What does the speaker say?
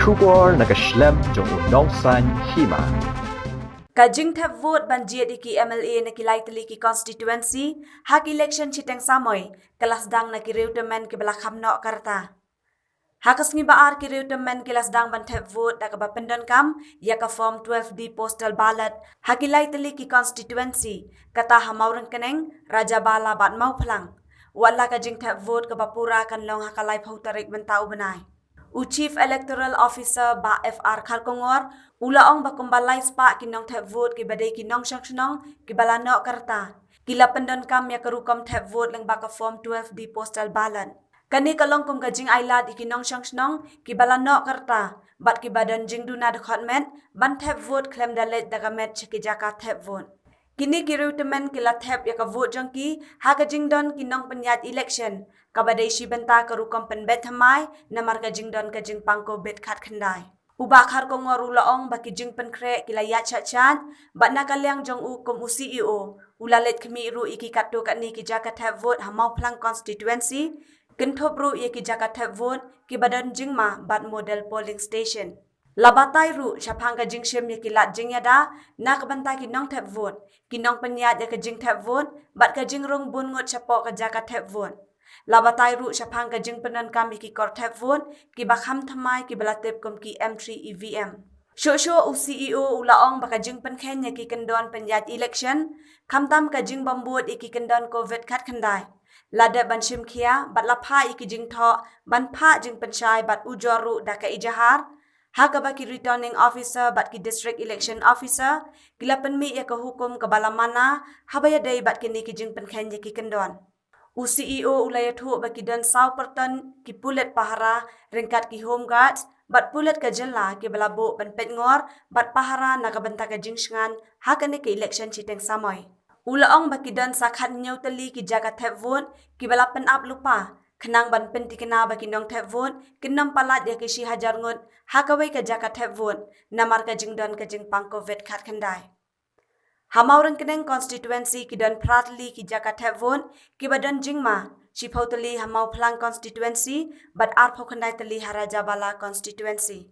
Shubor nakaslem jong udongsan hima. Kajing thap vote banjia ki MLA na kilay tali ki constituency hak election chiteng samoy kelas dang na ki reutemen ki belakam no karta. Hakas ngi baar ki reutemen kelas dang ban thap vote da ka bapendon kam ya ka form 12D postal ballot hak ilay tali ki constituency kata hamauran keneng Raja Bala bat mau phalang. Wala kajing thap vote ka bapura kan long hakalay pautarik bentau benai. Chief Electoral Officer ba FR Khalkongor ulaong bakumbalay spa kinong thap vote ki badai kinong syangshnong ki balano karta kila pendon kam ya karukom thap vote lang baka form 12D postal ballot kani kalong kum kajing ailad ikinong syangshnong ki balano karta bat ki badan jing duna dekhotment ban thap vote klem dalet dagamet chiki jaka thap vote kini kiru temen kila thap ya ka vote jongki ha kajing don kinong penyat election kabadai si benta karukom penbet thamai namar kajing don kajing pangko bet khat khandai ubak har ko ngor ulaong baki jing penkre kila ya chat bat nakalyang jong u kom u CEO ulalet khmi ru iki katto kani ki jaka thap vote hamau plang constituency kinthop ru ye ki jaka thap vote ki badan jingma bat model polling station labatai ru chapang ka jing shem ye ki lat jing yada nak banta ki nong thap vote ki nong penyat ya ka jing thap vote bat ka jing rong bun ngot chapo ka jaka thap vote labatai ru chapang ka jing penan kami ki kor thap vote ki bakham thamai ki balatep kom ki M3 EVM Shosho u CEO ulaong baka jing penkhen ya ki kendon penyat election khamtam ka jing bambut iki kendon covid khat khandai lada ban shim khia bat lapha iki jing tho ban pha jing penchai bat ujoru daka ijahar hakaba ki returning officer bat ki district election officer kila penmi ya ka hukum ka balamana habaya dai bat kini ki jing penkhen ya ki kendon CEO ulaya thu baki dan saw perton ki pulet pahara ringkat ki home guards bat pulet ka jela ki balabo ban pet ngor bat pahara nakabenta ka jingsngan hakane ki election chiteng samoy ulaong baki dan sakhat nyau tali ki jaga thap vote ki balapen up lupa khnang ban penti kena baki nong thap vote kinam palat ya ki si hajar ngut hakawai ka jaga thap vote namar ka jingdon ka jing pangko vet khat khandai Hamauran keneng constituency ki dan pratli ki jaka thap vote ki badan jingma chipautali hamau plang constituency but arpho khandai tali Raja Bala constituency